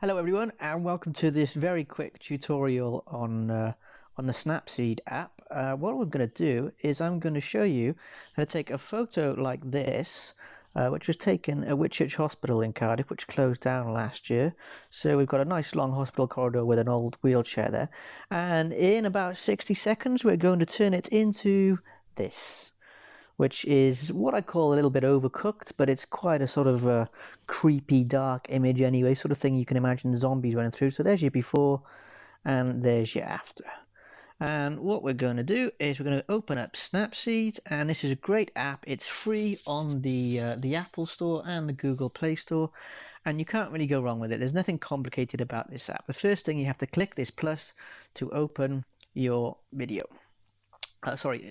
Hello everyone, and welcome to this very quick tutorial on the Snapseed app. What we're going to do is I'm going to show you how to take a photo like this, which was taken at Whitchurch Hospital in Cardiff, which closed down last year. So we've got a nice long hospital corridor with an old wheelchair there, and in about 60 seconds we're going to turn it into this, which is what I call a little bit overcooked, but it's quite a sort of a creepy, dark image anyway, sort of thing you can imagine zombies running through. So there's your before, and there's your after. And what we're going to do is we're going to open up Snapseed, and this is a great app. It's free on the Apple Store and the Google Play Store, and you can't really go wrong with it. There's nothing complicated about this app. The first thing, you have to click this plus to open your video.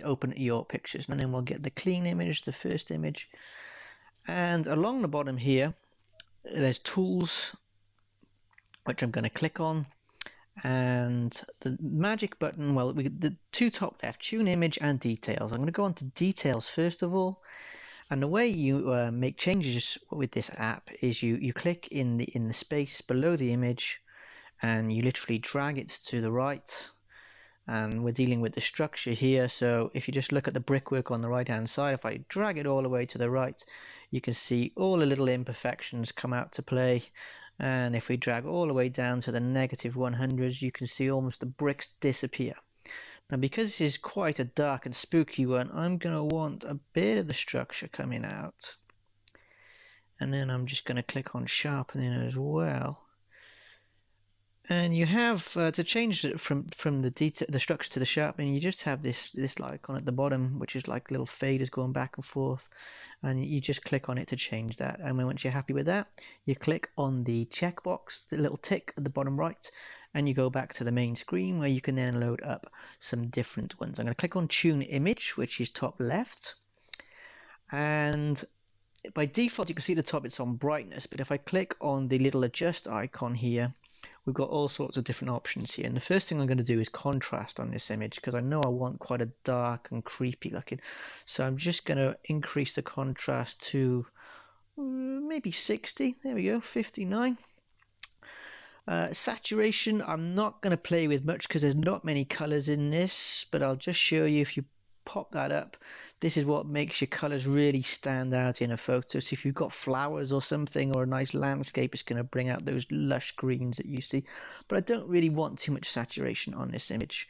Open your pictures, and then we'll get the clean image, the first image, and along the bottom here there's tools, which I'm going to click on, and the magic button, well, the two top left, tune image and details. I'm going to go on to details first of all, and the way you make changes with this app is you click in the space below the image, and you literally drag it to the right. And we're dealing with the structure here, so if you just look at the brickwork on the right hand side, if I drag it all the way to the right, you can see all the little imperfections come out to play. And if we drag all the way down to the negative 100s, you can see almost the bricks disappear. Now, because this is quite a dark and spooky one, I'm going to want a bit of the structure coming out, and then I'm just going to click on sharpening as well. And you have to change it from the structure to the sharpening. You just have this icon at the bottom, which is like little faders going back and forth, and you just click on it to change that. And once you're happy with that, you click on the checkbox, the little tick at the bottom right, and you go back to the main screen where you can then load up some different ones. I'm going to click on Tune Image, which is top left, and by default you can see at the top it's on brightness, but if I click on the little adjust icon here, we've got all sorts of different options here. And the first thing I'm going to do is contrast on this image, because I know I want quite a dark and creepy looking. So I'm just going to increase the contrast to maybe 60. There we go, 59. Saturation, I'm not going to play with much because there's not many colors in this, but I'll just show you. If you pop that up, this is what makes your colors really stand out in a photo. So if you've got flowers or something, or a nice landscape, it's going to bring out those lush greens that you see. But I don't really want too much saturation on this image.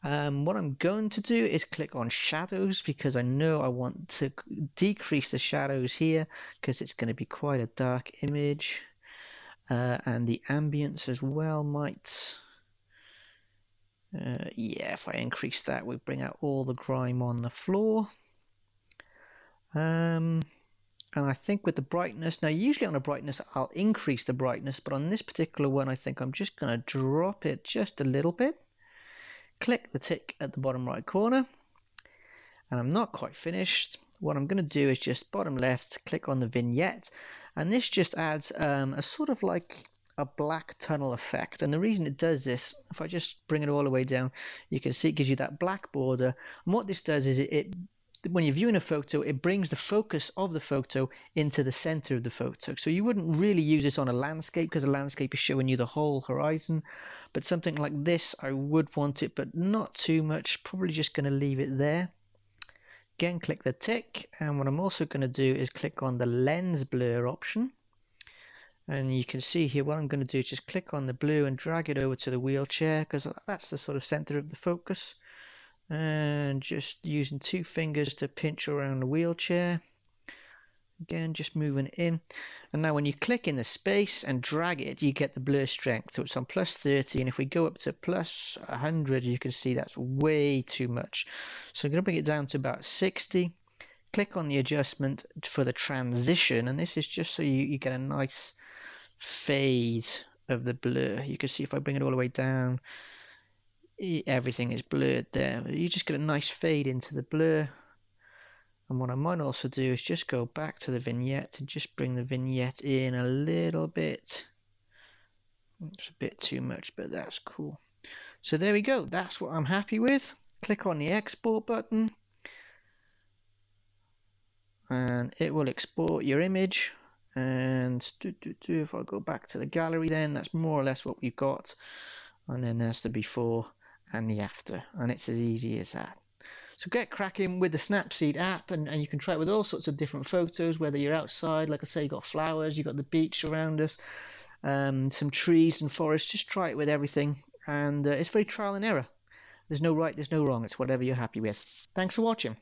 What I'm going to do is click on shadows, because I know I want to decrease the shadows here, because it's going to be quite a dark image. And the ambience as well might... yeah, if I increase that, we bring out all the grime on the floor. And I think with the brightness, now usually on a brightness I'll increase the brightness, but on this particular one I think I'm just going to drop it just a little bit. Click the tick at the bottom right corner, and I'm not quite finished. What I'm going to do is just bottom left, click on the vignette, and this just adds a sort of like a black tunnel effect. And the reason it does this, if I just bring it all the way down, you can see it gives you that black border. And what this does is it when you're viewing a photo, it brings the focus of the photo into the center of the photo. So you wouldn't really use this on a landscape, because a landscape is showing you the whole horizon, but something like this I would want it, but not too much. Probably just going to leave it there. Again, click the tick, and what I'm also going to do is click on the lens blur option. And you can see here what I'm going to do is just click on the blue and drag it over to the wheelchair, because that's the sort of center of the focus. And just using two fingers to pinch around the wheelchair. Again, just moving it in. And now when you click in the space and drag it, you get the blur strength. So it's on plus 30, and if we go up to plus 100, you can see that's way too much. So I'm going to bring it down to about 60. Click on the adjustment for the transition, and this is just so you get a nice fade of the blur. You can see if I bring it all the way down, everything is blurred there. You just get a nice fade into the blur. And what I might also do is just go back to the vignette and just bring the vignette in a little bit. It's a bit too much, but that's cool. So there we go, that's what I'm happy with. Click on the export button, and it will export your image. And if I go back to the gallery, then that's more or less what we've got. And then there's the before and the after, and it's as easy as that. So get cracking with the Snapseed app, and you can try it with all sorts of different photos, whether you're outside, like I say, you've got flowers, you've got the beach around us, some trees and forests. Just try it with everything, and it's very trial and error. There's no right, there's no wrong. It's whatever you're happy with. Thanks for watching.